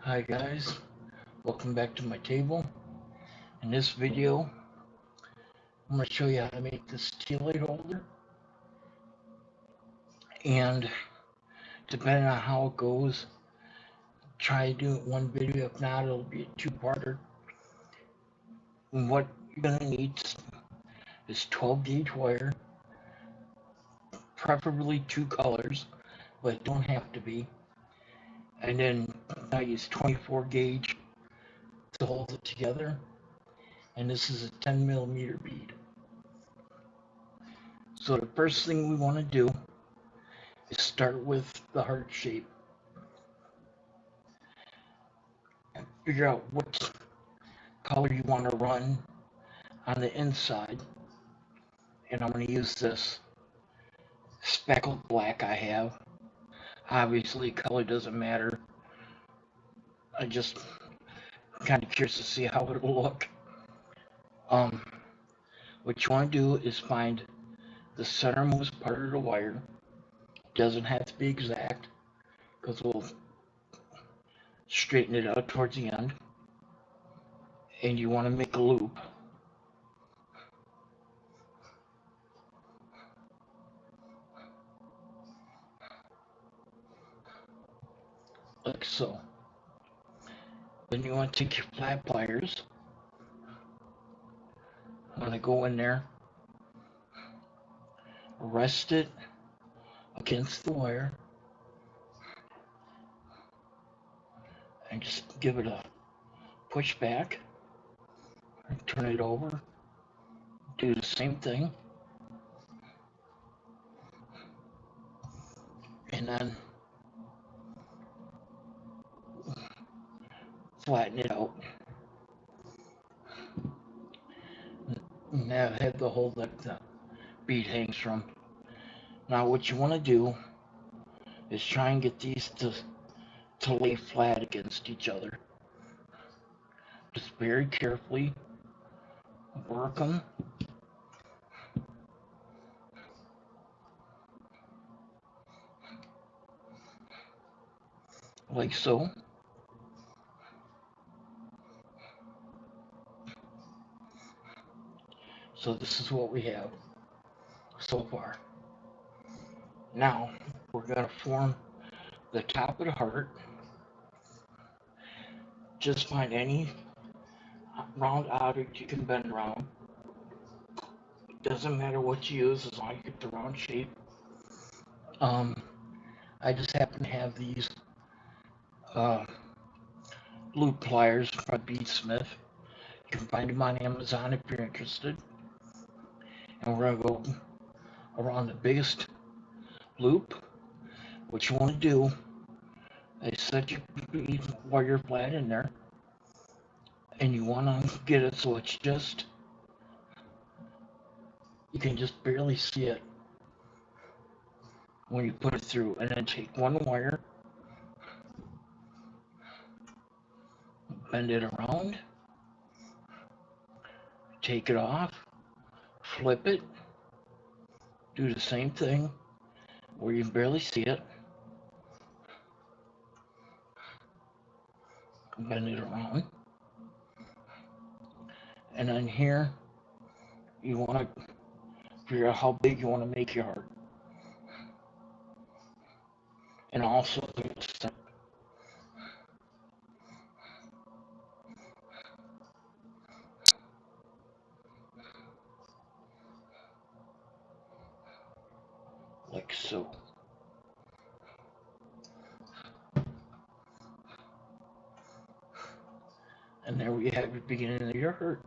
Hi guys, welcome back to my table. In this video, I'm going to show you how to make this tea light holder. And depending on how it goes, try to do it one video. If not, it'll be a two-parter. And what you're going to need is 12 gauge wire, preferably two colors, but it don't have to be. And then I use 24 gauge to hold it together. And this is a 10 millimeter bead. So the first thing we want to do is start with the heart shape. And figure out what color you want to run on the inside. And I'm going to use this speckled black I have. Obviously, color doesn't matter. I just kind of curious to see how it'll look. What you want to do is find the centermost part of the wire. It doesn't have to be exact, because we'll straighten it out towards the end. And you want to make a loop. Like so. Then you want to take your flat pliers. I'm going to go in there, rest it against the wire, and just give it a push back, turn it over, do the same thing, and then flatten it out. And that had the hole that the bead hangs from. Now what you want to do is try and get these to lay flat against each other. Just very carefully work them. Like so. So this is what we have so far. Now we're going to form the top of the heart. Just find any round object you can bend around. It doesn't matter what you use as long as you get the round shape. I just happen to have these loop pliers from Bead Smith. You can find them on Amazon if you're interested. And we're going to go around the biggest loop. What you want to do is set your wire flat in there, and you want to get it so it's just, you can just barely see it when you put it through. And then take one wire, bend it around, take it off, flip it, do the same thing where you can barely see it, bend it around, and then here you want to figure out how big you want to make your heart, and also like so. And there we have the beginning of your heart.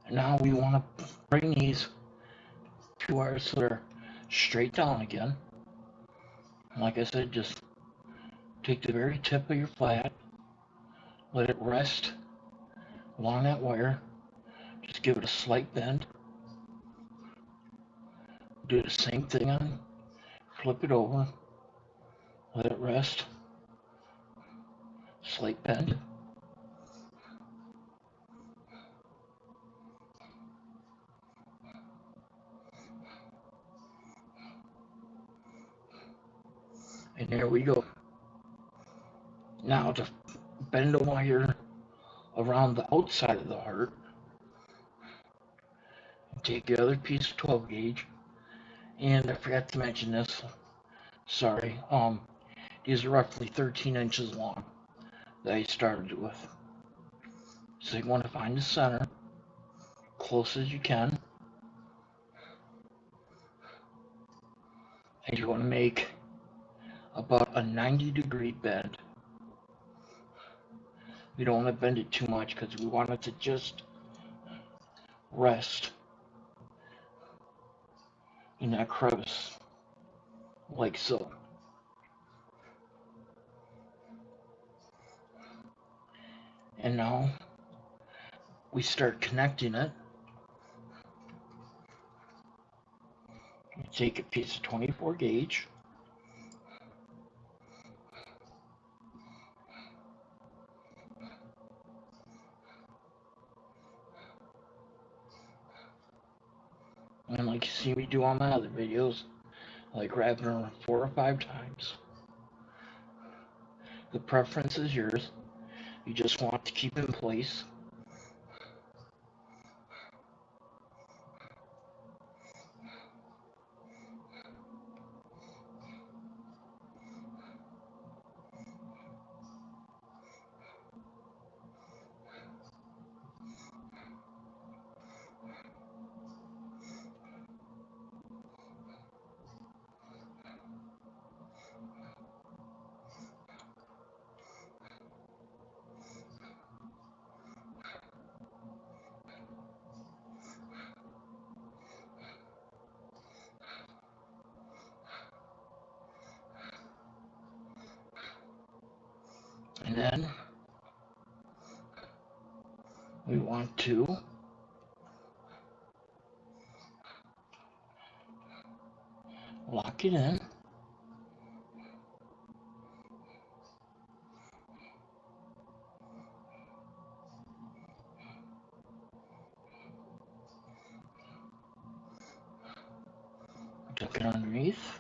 And now we want to bring these two wires so they're straight down again. And like I said, just take the very tip of your flat, let it rest along that wire, just give it a slight bend, do the same thing on, flip it over, let it rest, slight bend, And there we go. Now to bend the wire around the outside of the heart, take the other piece of 12 gauge, and I forgot to mention this, sorry, these are roughly 13 inches long that I started with. So you want to find the center, close as you can, and you want to make about a 90-degree bend. We don't want to bend it too much because we want it to just rest in that crevice, like so. And now we start connecting it. We take a piece of 24 gauge, and like you see me do on my other videos, like wrapping it around 4 or 5 times. The preference is yours. You just want to keep in place. And then we want to lock it in. Tuck it underneath.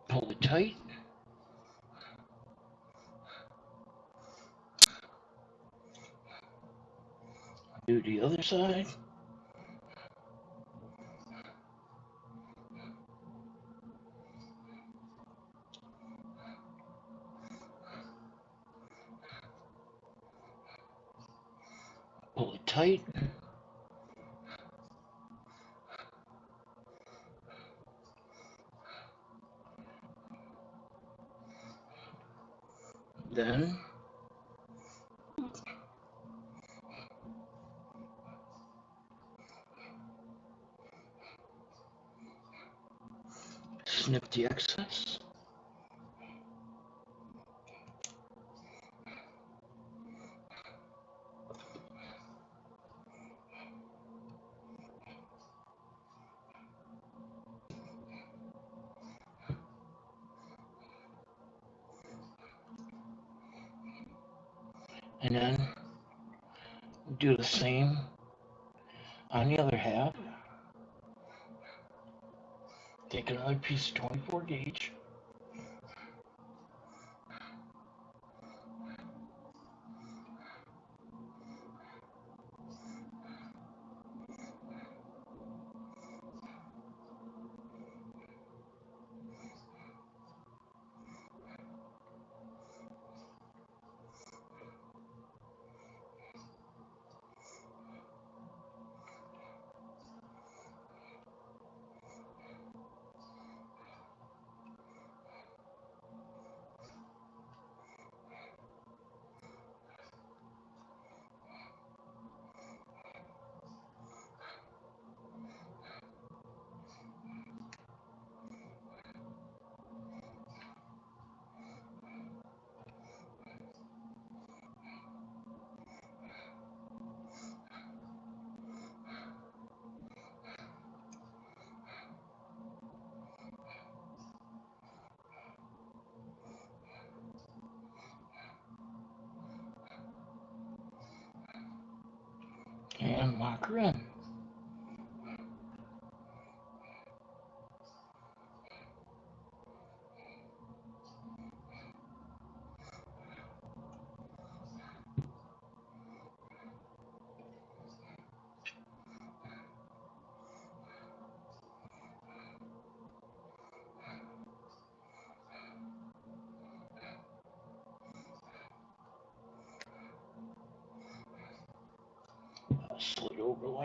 Pull it tight. Do the other side. Pull it tight. Then snip the excess. And then do the same on the other half. Take another piece of 24 gauge. And lock her in.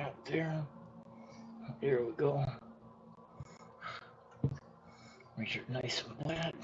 right there. There we go. Make sure it's nice and flat.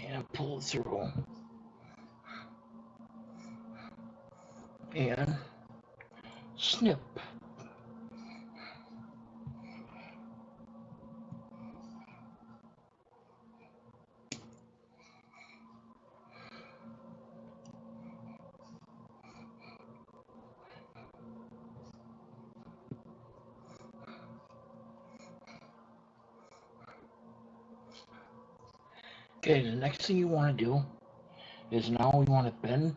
And pull it through. And snip. Okay, the next thing you want to do is now we want to bend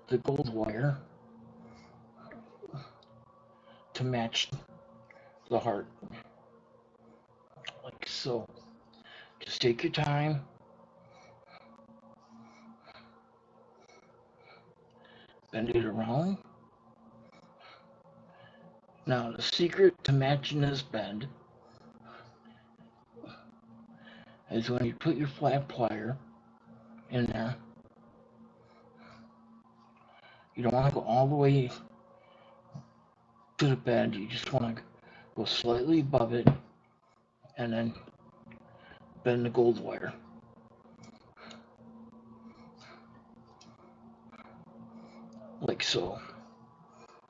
the gold wire to match the heart, like so. Just take your time, bend it around. Now the secret to matching this bend is when you put your flat plier in there, you don't want to go all the way to the bend, you just want to go slightly above it and then bend the gold wire, like so.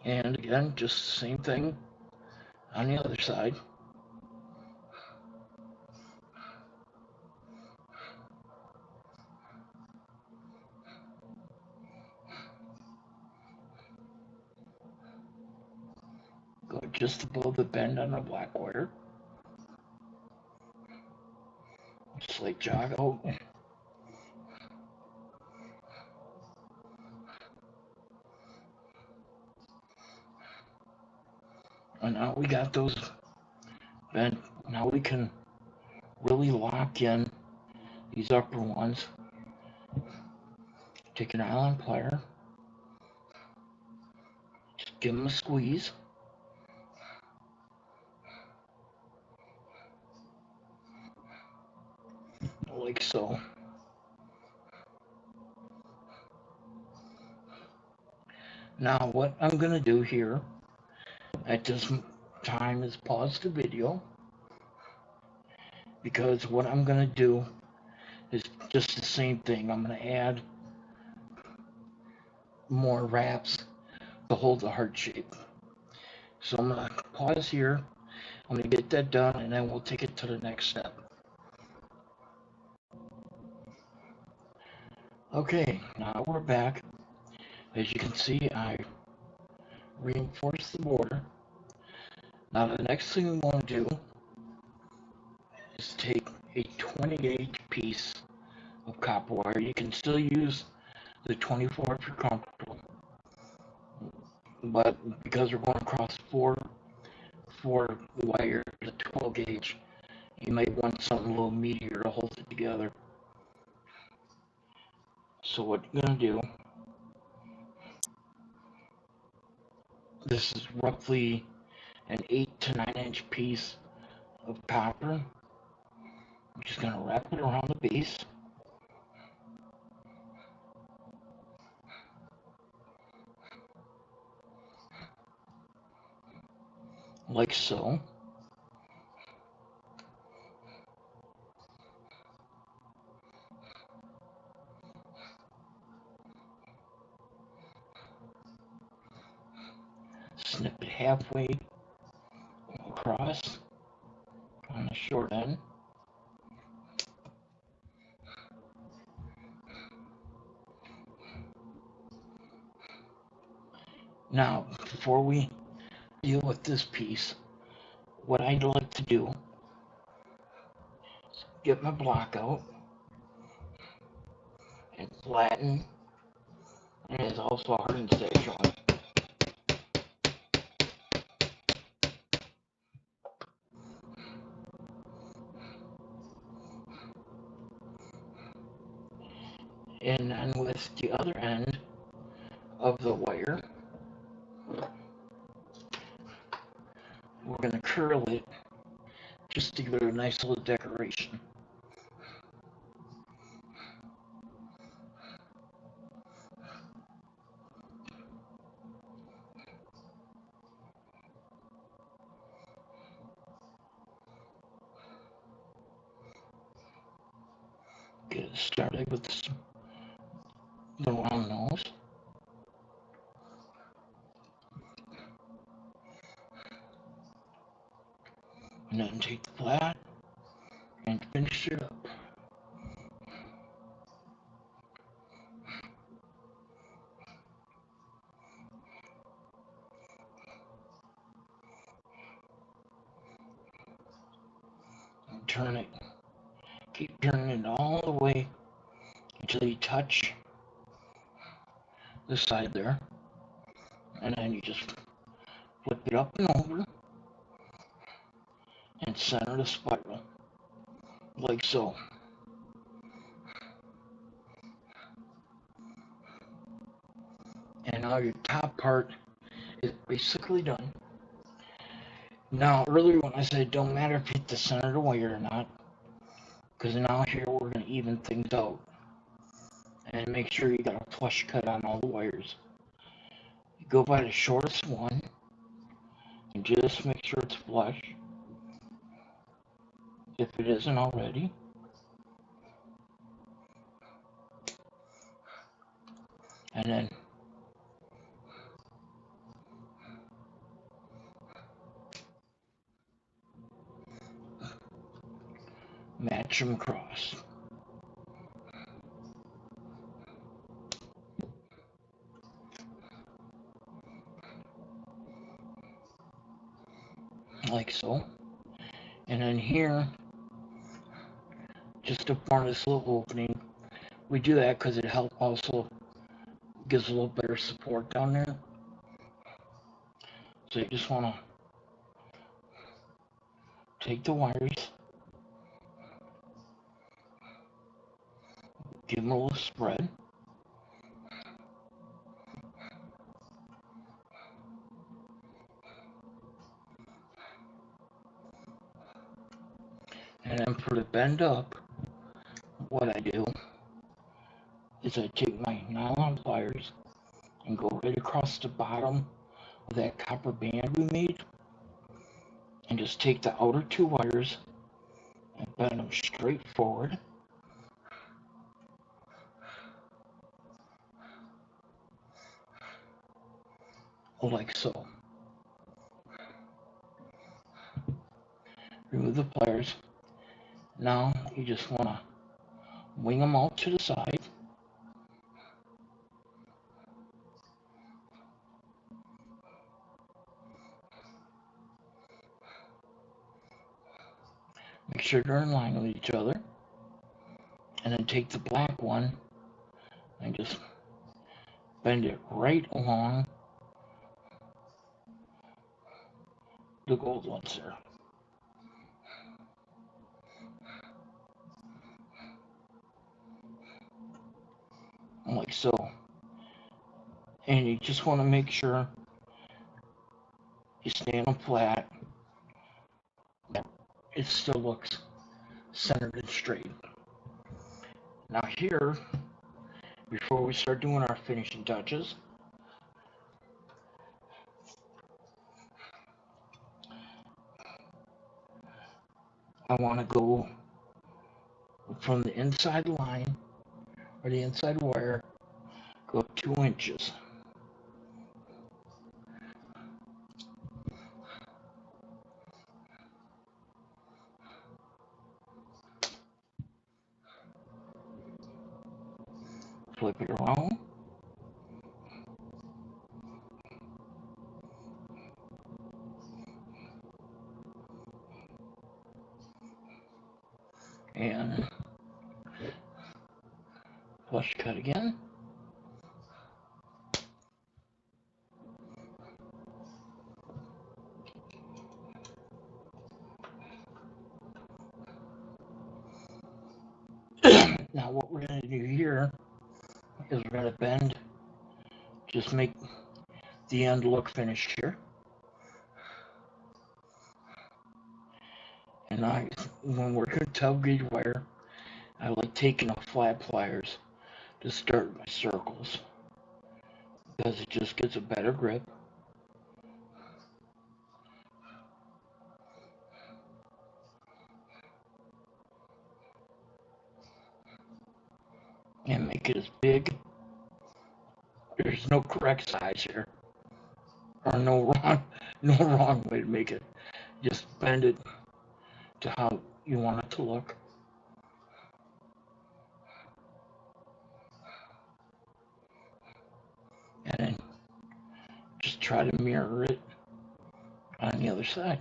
And again, just the same thing on the other side. Go just above the bend on the black wire. Just like jog out. And now we got those bent. Now we can really lock in these upper ones. Take an Allen plier, just give them a squeeze. Like so. Now what I'm going to do here at this time is pause the video, because what I'm going to do is just the same thing. I'm going to add more wraps to hold the heart shape. So I'm going to pause here. I'm going to get that done, and then we'll take it to the next step. Okay, now we're back. As you can see, I reinforced the border. Now the next thing we want to do is take a 20-gauge piece of copper wire. You can still use the 24 if you're comfortable, but because we're going across four wires, the 12 gauge, you might want something a little meatier to hold it together. So what you're going to do, this is roughly an 8 to 9 inch piece of copper. I'm just going to wrap it around the base. Like so. Snip it halfway across on the short end. Now, before we deal with this piece, what I'd like to do is get my block out, flatten, and it's also hard and stay joint. And then with the other end of the wire, we're going to curl it just to give it a nice little decoration. Get it started with the round nose. And then take the flat and finish it up. And turn it. Keep turning it all the way until you touch the side there. And then you just flip it up and over and center the spiral, like so. And now your top part is basically done. Now, earlier when I said it don't matter if you hit the center of the wire or not, because now here we're going to even things out. And make sure you got a flush cut on all the wires. You go by the shortest one, and just make sure it's flush, if it isn't already. And then match them across. Like so. And then here, just to form this little opening, we do that because it helps also gives a little better support down there. So you just want to take the wires, give them a little spread. And then for the bend up, what I do is I take my nylon pliers and go right across the bottom of that copper band we made, and just take the outer two wires and bend them straight forward. Like so. Remove the pliers. Now you just want to wing them out to the side. Make sure they're in line with each other. And then take the black one and just bend it right along the gold ones there. Like so. And you just want to make sure you stand them flat. It still looks centered and straight. Now here, before we start doing our finishing touches, I want to go from the inside line, or the inside wire, go up 2 inches. Flip it around. And flush cut again. Now what we're going to do here is we're going to bend, just make the end look finished here. And when working with 12 gauge wire, I like taking a flat pliers to start my circles because it just gets a better grip. And make it as big. There's no correct size here, or no wrong way to make it. Just bend it to how you want it to look. And then just try to mirror it on the other side.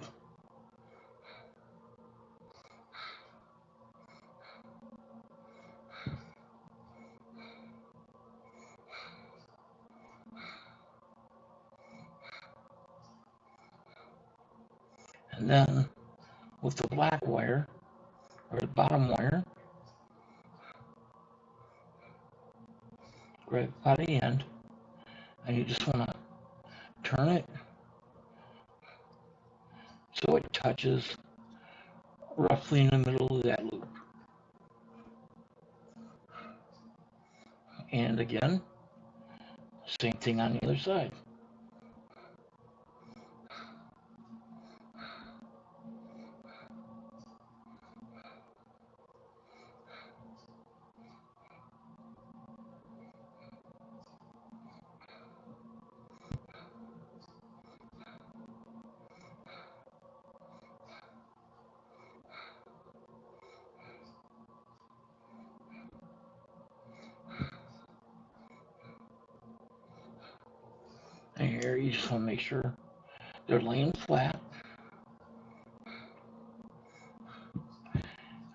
And then with the black wire, or the bottom wire, grab it by the end, and you just want to turn it so it touches roughly in the middle of that loop. And again, same thing on the other side. And here you just want to make sure they're laying flat.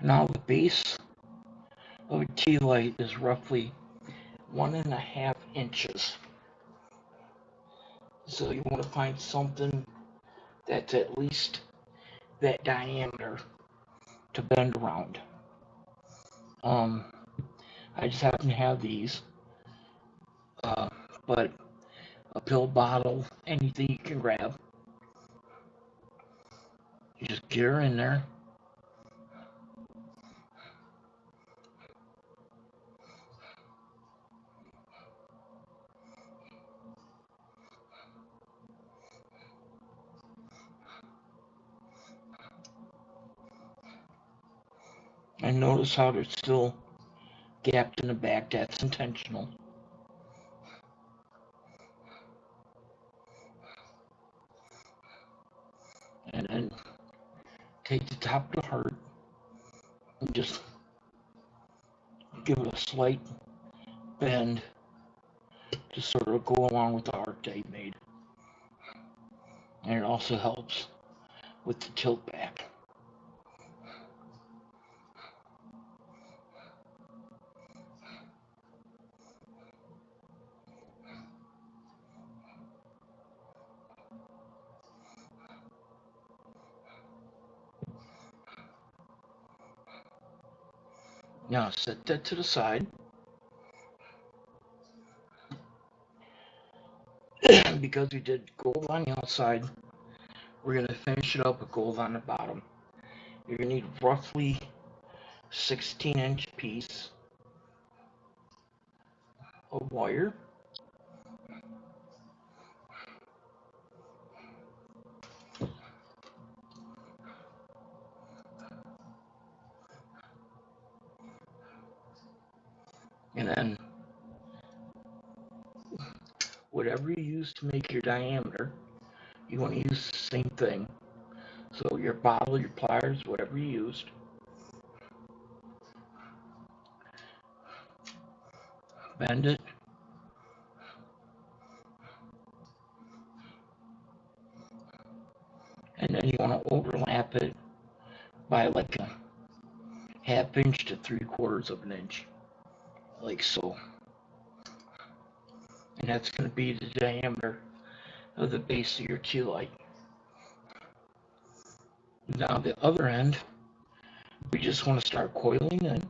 Now the base of a tea light is roughly 1.5 inches. So you want to find something that's at least that diameter to bend around. I just happen to have these, but a pill bottle, anything you can grab. You just get her in there. And notice how there's still gapped in the back. That's intentional. And then take the top of the heart and just give it a slight bend to sort of go along with the heart that you made. And it also helps with the tilt back. Now set that to the side. Because we did gold on the outside, we're going to finish it up with gold on the bottom. You're going to need roughly 16-inch piece of wire. And then whatever you use to make your diameter, you want to use the same thing. So your bottle, your pliers, whatever you used. Bend it. And then you want to overlap it by like a 1/2 inch to 3/4 of an inch. like so. And that's going to be the diameter of the base of your tea light. Now the other end, we just want to start coiling in.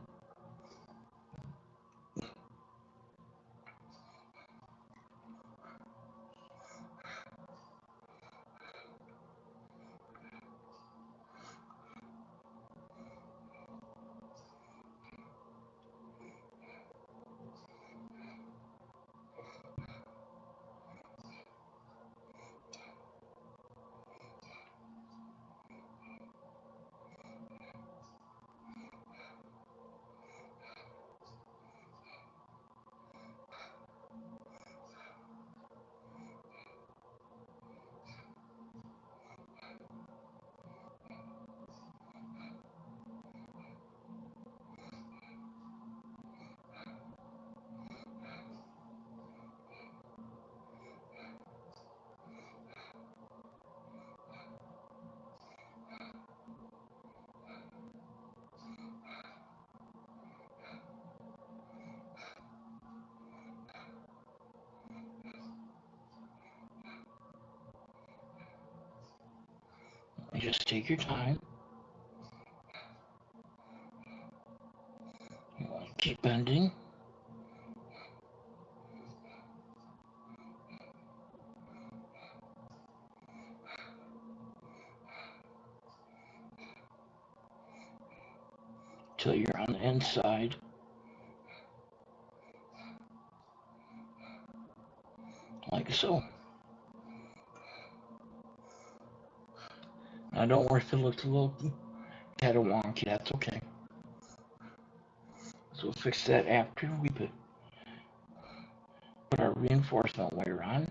And just take your time. You want to keep bending. Till you're on the inside, like so. Now don't worry if it looks a little kind of wonky, that's okay. So we'll fix that after we put our reinforcement wire on.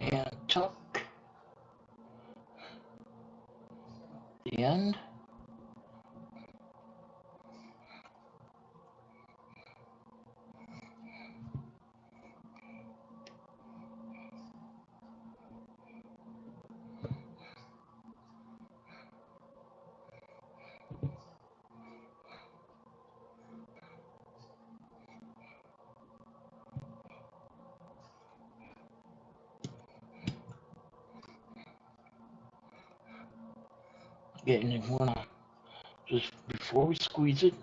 And tuck the end. Getting it going on. Just before we squeeze it,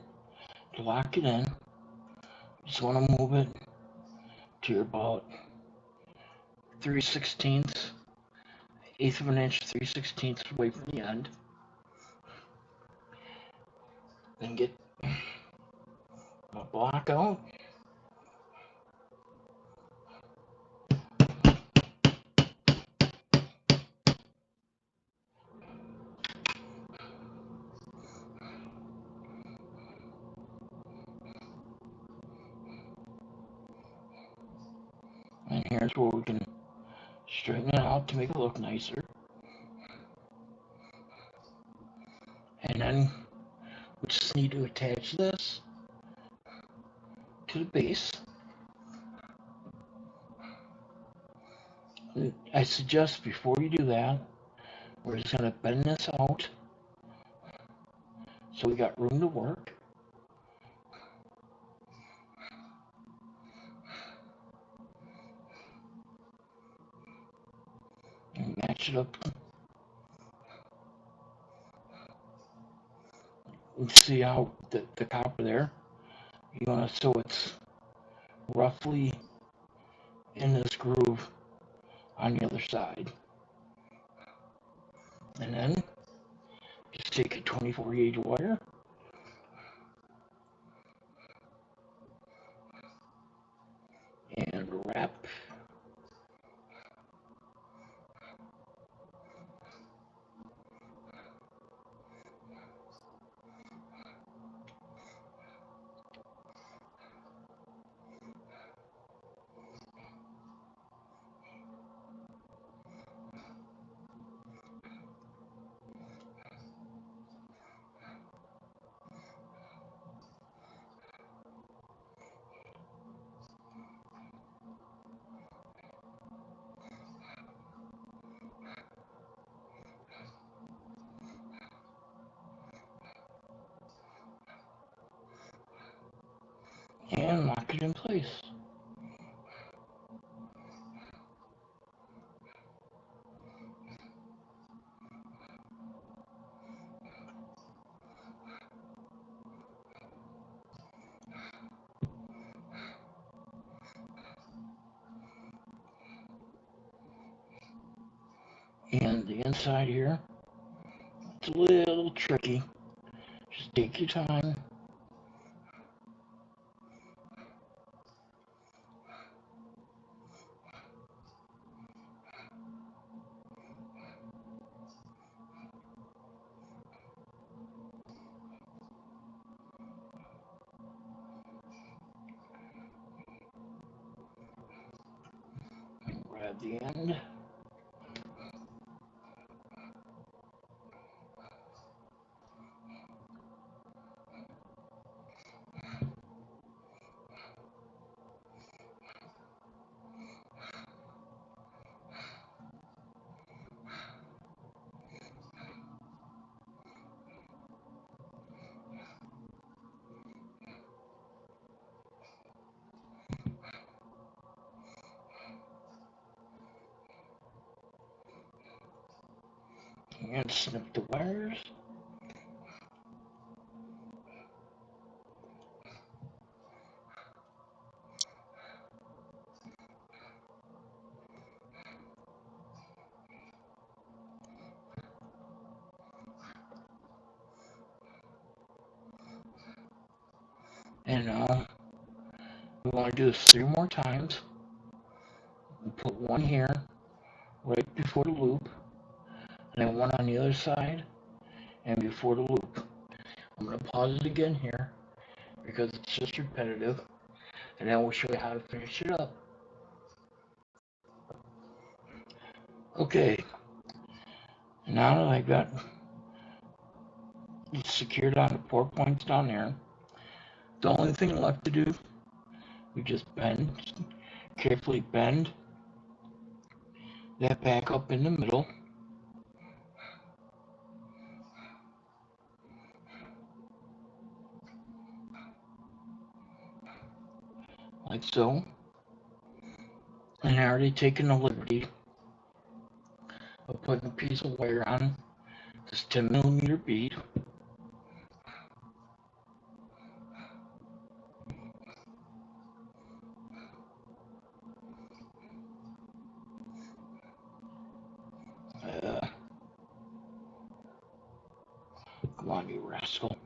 to lock it in, just want to move it to about 3/16, eighth of an inch, 3/16 away from the end. Then get my block out. And here's where we can straighten it out to make it look nicer. And then we just need to attach this to the base. And I suggest before you do that, we're just going to bend this out so we got room to work. And match it up. You see how the copper there? You want to so it's roughly in this groove on the other side. And then just take a 24 gauge wire and wrap and lock it in place. And the inside here, it's a little tricky. Just take your time. Grab the end. And snip the wires. And now we want to do this 3 more times. We'll put one here, right before the loop, and then one on the other side, and before the loop. I'm going to pause it again here, because it's just repetitive, and then we'll show you how to finish it up. Okay, now that I've got it secured on the 4 points down there, the only thing left to do, we just carefully bend that back up in the middle, like so. And I already taken the liberty of putting a piece of wire on this 10mm bead. Come on, you rascal.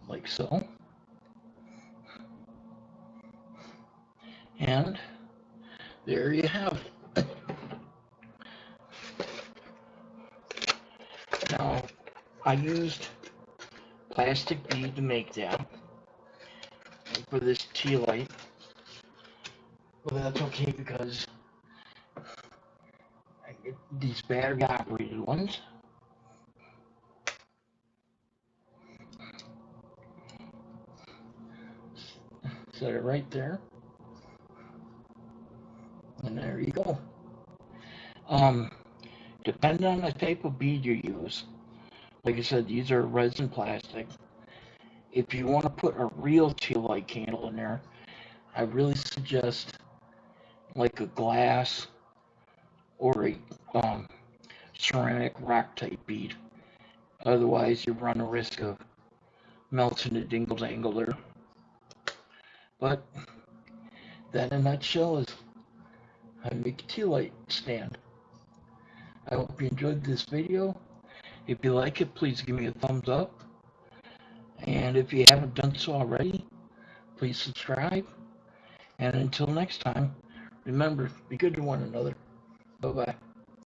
Like so. And there you have it. Now, I used plastic bead to make that for this tea light. But that's okay because I get these battery operated ones. Set it right there. And there you go. Depending on the type of bead you use, like I said, these are resin plastic. If you want to put a real tea light candle in there, I really suggest like a glass or a ceramic rock type bead. Otherwise, you run a risk of melting the dingle dangle there. But that in a nutshell is how to make a tea light stand. I hope you enjoyed this video. If you like it, please give me a thumbs up. And if you haven't done so already, please subscribe. And until next time, remember, be good to one another. Bye-bye.